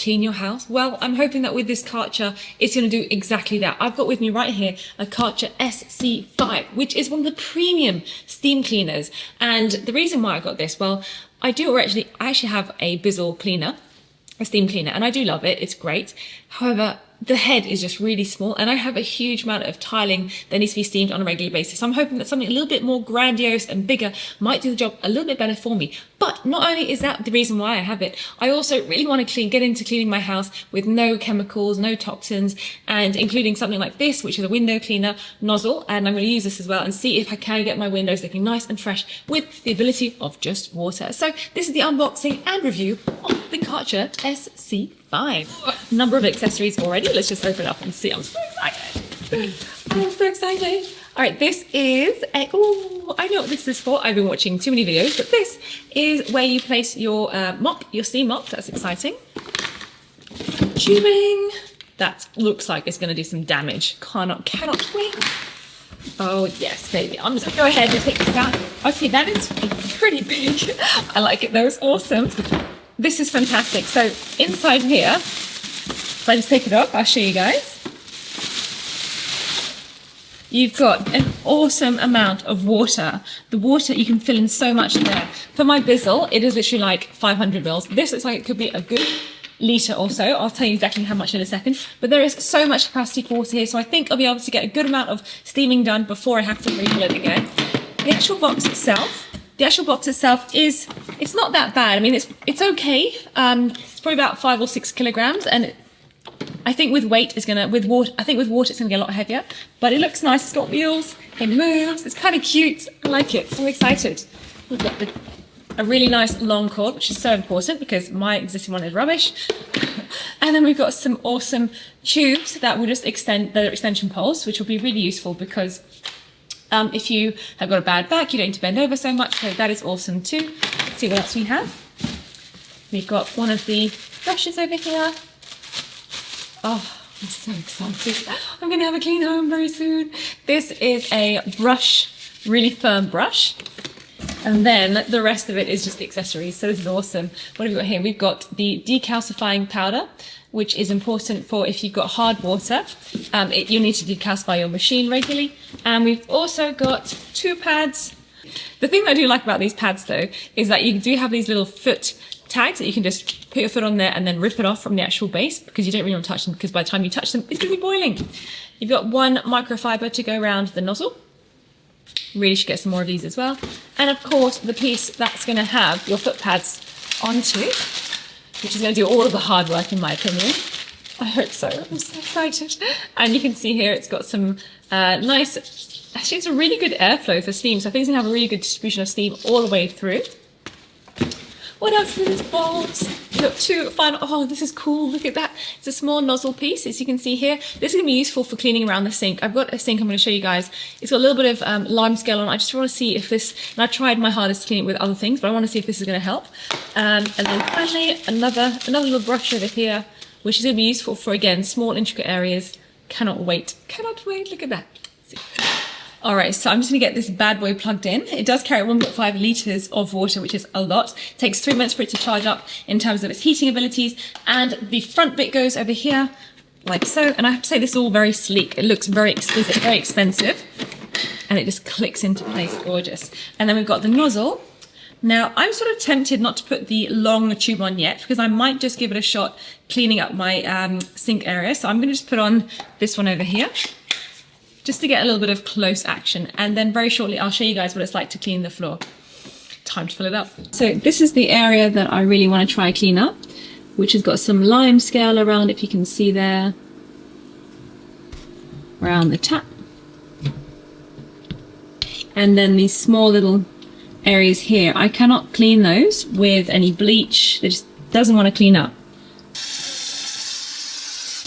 clean your house? Well, I'm hoping that with this Karcher, it's going to do exactly that. I've got with me right here a Karcher SC5, which is one of the premium steam cleaners. And the reason why I got this, well, I actually have a Bizzle cleaner, a steam cleaner, and I do love it. It's great. However, the head is just really small, and I have a huge amount of tiling that needs to be steamed on a regular basis. So I'm hoping that something a little bit more grandiose and bigger might do the job a little bit better for me. But not only is that the reason why I have it, I also really want to get into cleaning my house with no chemicals, no toxins, and including something like this, which is a window cleaner nozzle. And I'm going to use this as well and see if I can get my windows looking nice and fresh with the ability of just water. So this is the unboxing and review of the Karcher SC5. Number of accessories already. Let's just open it up and see. I'm so excited. I'm so excited. All right, this is oh, I know what this is for. I've been watching too many videos, but this is where you place your mop, your steam mop. That's exciting. Tubing. That looks like it's going to do some damage. Cannot wait. Oh yes, baby. I'm just going to go ahead and take this out. Okay, that is pretty big. I like it though. It's awesome. This is fantastic. So inside here, if I just take it off, I'll show you guys. You've got an awesome amount of water. The water, you can fill in so much there. For my Bizzle, it is literally like 500 mils. This looks like it could be a good litre or so. I'll tell you exactly how much in a second. But there is so much capacity for water here, so I think I'll be able to get a good amount of steaming done before I have to refill it again. The actual box itself is, it's not that bad. I mean, it's okay. It's probably about 5 or 6 kilograms, and I think with weight it's gonna, with water it's gonna get a lot heavier, but it looks nice. It's got wheels, it moves, it's kind of cute. I like it. I'm excited. We've got a really nice long cord, which is so important because my existing one is rubbish. And then we've got some awesome tubes that will just extend, the extension poles, which will be really useful because if you have got a bad back, you don't need to bend over so much. So that is awesome too. Let's see what else we have. We've got one of the brushes over here. Oh, I'm so excited. I'm going to have a clean home very soon. This is a brush, really firm brush. And then the rest of it is just the accessories. So this is awesome. What have we got here? We've got the decalcifying powder, which is important for if you've got hard water. You need to decalcify your machine regularly. And we've also got 2 pads. The thing that I do like about these pads though, is that you do have these little foot tags that you can just put your foot on there and then rip it off from the actual base, because you don't really want to touch them, because by the time you touch them, it's going to be boiling. You've got 1 microfiber to go around the nozzle. Really should get some more of these as well. And of course, the piece that's going to have your foot pads onto, which is going to do all of the hard work in my opinion. I hope so. I'm so excited. And you can see here it's got some nice, actually it's a really good airflow for steam. So I think it's going to have a really good distribution of steam all the way through. What else in this box? We've got 2 final, oh, this is cool. Look at that. It's a small nozzle piece, as you can see here. This is gonna be useful for cleaning around the sink. I've got a sink I'm gonna show you guys. It's got a little bit of lime scale on. I just wanna see if this, and I tried my hardest to clean it with other things, but I wanna see if this is gonna help. And then finally, another little brush over here, which is gonna be useful for, again, small intricate areas. Cannot wait, look at that. All right, so I'm just gonna get this bad boy plugged in. It does carry 1.5 litres of water, which is a lot. It takes 3 minutes for it to charge up in terms of its heating abilities. And the front bit goes over here, like so. And I have to say, this is all very sleek. It looks very exquisite, very expensive. And it just clicks into place, gorgeous. And then we've got the nozzle. Now, I'm sort of tempted not to put the long tube on yet, because I might just give it a shot cleaning up my sink area. So I'm gonna just put on this one over here, just to get a little bit of close action. And then very shortly, I'll show you guys what it's like to clean the floor. Time to fill it up. So this is the area that I really want to try clean up, which has got some lime scale around, if you can see there, around the tap. And then these small little areas here, I cannot clean those with any bleach. It just doesn't want to clean up.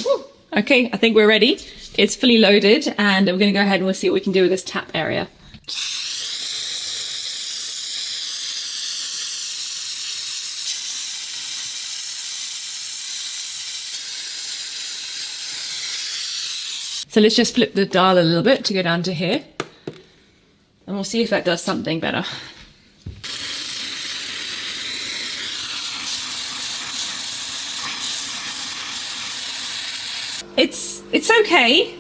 Woo. Okay, I think we're ready. It's fully loaded, and we're going to go ahead and we'll see what we can do with this tap area. So let's just flip the dial a little bit to go down to here, and we'll see if that does something better. It's okay.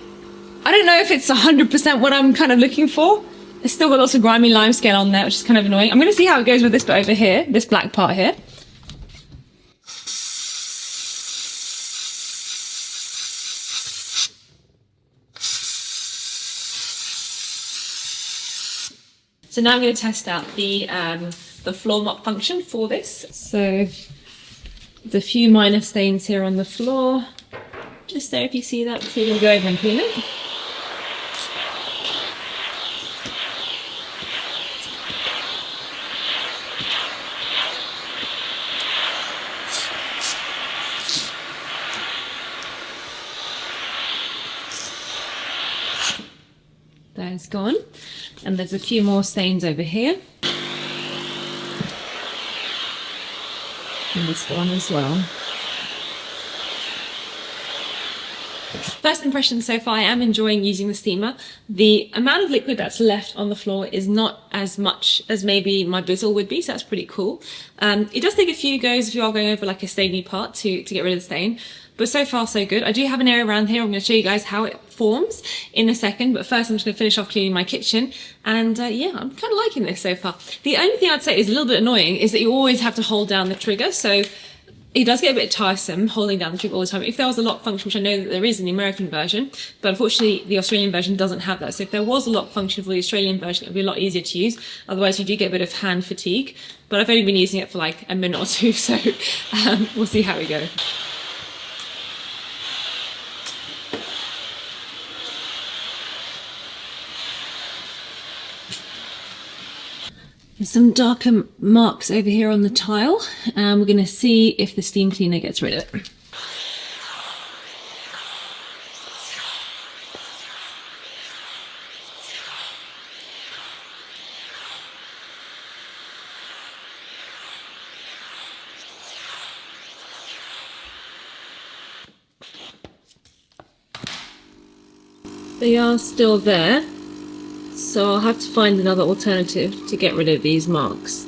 I don't know if it's 100% what I'm kind of looking for. It's still got lots of grimy limescale on there, which is kind of annoying. I'm going to see how it goes with this bit over here, this black part here. So now I'm going to test out the floor mop function for this. So there's a few minor stains here on the floor. Just there, if you see that, so you're going to go over and clean it. That's gone. And there's a few more stains over here. And this one as well. First impressions so far, I am enjoying using the steamer. The amount of liquid that's left on the floor is not as much as maybe my Bizzle would be, so that's pretty cool. It does take a few goes if you are going over like a stainy part to get rid of the stain, but so far so good. I do have an area around here. I'm going to show you guys how it forms in a second, but first I'm just going to finish off cleaning my kitchen, and yeah, I'm kind of liking this so far. The only thing I'd say is a little bit annoying is that you always have to hold down the trigger, so it does get a bit tiresome holding down the trigger all the time. If there was a lock function, which I know that there is in the American version, but unfortunately the Australian version doesn't have that. So if there was a lock function for the Australian version, it would be a lot easier to use. Otherwise you do get a bit of hand fatigue, but I've only been using it for like a minute or two, so we'll see how we go. There's some darker marks over here on the tile, and we're going to see if the steam cleaner gets rid of it. They are still there, so I'll have to find another alternative to get rid of these marks.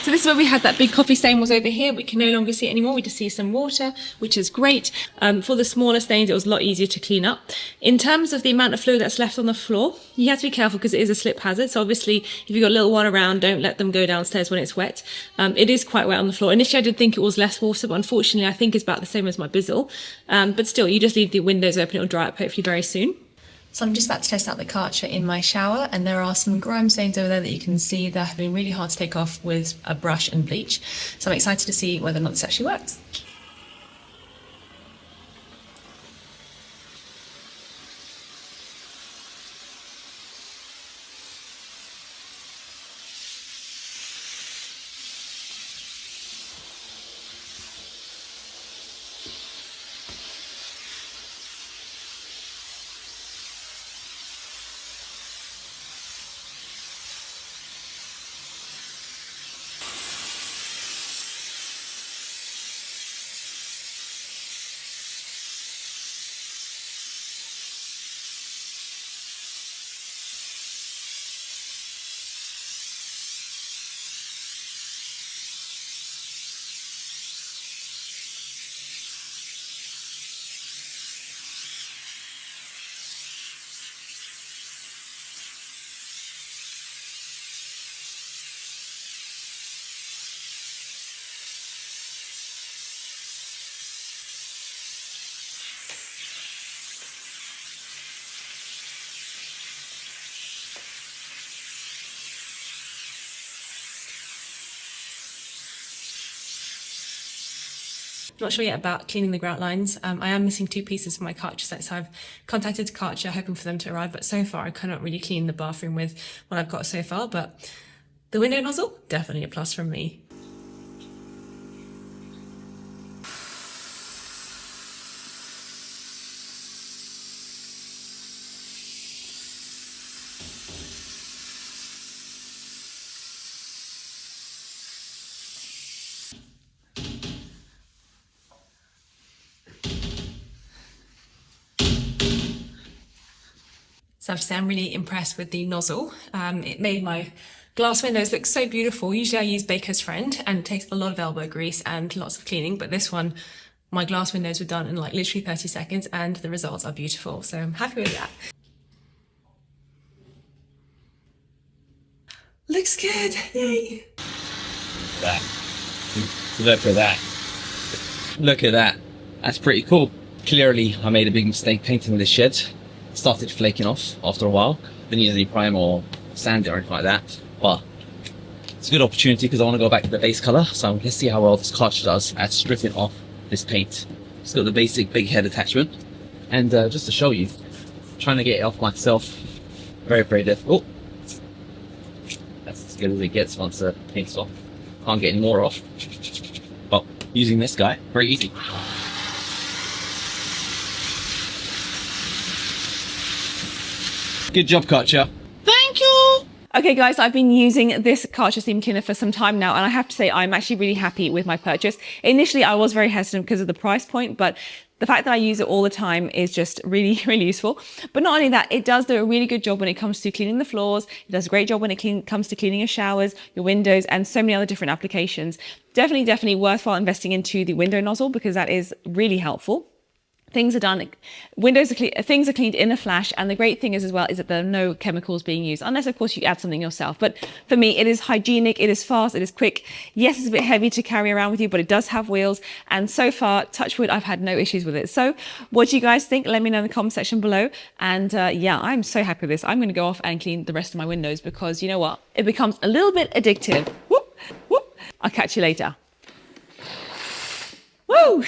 So this is where we had that big coffee stain was over here. We can no longer see it anymore. We just see some water, which is great. For the smaller stains, it was a lot easier to clean up. In terms of the amount of fluid that's left on the floor, you have to be careful because it is a slip hazard. So obviously, if you've got a little one around, don't let them go downstairs when it's wet. It is quite wet on the floor. Initially, I did think it was less water, but unfortunately, I think it's about the same as my Bizzle. But still, you just leave the windows open. It'll dry up hopefully very soon. So I'm just about to test out the Karcher in my shower, and there are some grime stains over there that you can see that have been really hard to take off with a brush and bleach. So I'm excited to see whether or not this actually works. Not sure yet about cleaning the grout lines. I am missing 2 pieces for my Karcher set, so I've contacted Karcher hoping for them to arrive, but so far I cannot really clean the bathroom with what I've got so far, but the window nozzle, definitely a plus from me. So I have to say I'm really impressed with the nozzle. It made my glass windows look so beautiful. Usually I use Baker's Friend and it takes a lot of elbow grease and lots of cleaning, but this one, my glass windows were done in like literally 30 seconds and the results are beautiful. So I'm happy with that. Looks good, yay. That. Look at that. Look at that. That's pretty cool. Clearly, I made a big mistake painting this shed. Started flaking off after a while. Didn't use any primer or sand or anything like that. But it's a good opportunity because I want to go back to the base color. So let's see how well this Karcher does at stripping off this paint. It's got the basic big head attachment. And just to show you, trying to get it off myself, very, very difficult. That's as good as it gets once the paint's off. Can't get any more off. But using this guy, very easy. Good job, Karcher. Thank you. Okay guys, I've been using this Karcher steam cleaner for some time now and I have to say I'm actually really happy with my purchase. Initially I was very hesitant because of the price point, but the fact that I use it all the time is just really, really useful. But not only that, it does do a really good job when it comes to cleaning the floors. It does a great job when it comes to cleaning your showers, your windows, and so many other different applications. Definitely worthwhile investing into the window nozzle because that is really helpful. Things are done, things are cleaned in a flash, and the great thing is as well is that there are no chemicals being used, unless of course you add something yourself. But for me, it is hygienic, it is fast, it is quick. Yes, it's a bit heavy to carry around with you, but it does have wheels, and so far, touch wood, I've had no issues with it. So what do you guys think? Let me know in the comment section below. And yeah, I'm so happy with this. I'm going to go off and clean the rest of my windows because you know what? It becomes a little bit addictive. Whoop, whoop. I'll catch you later. Woo!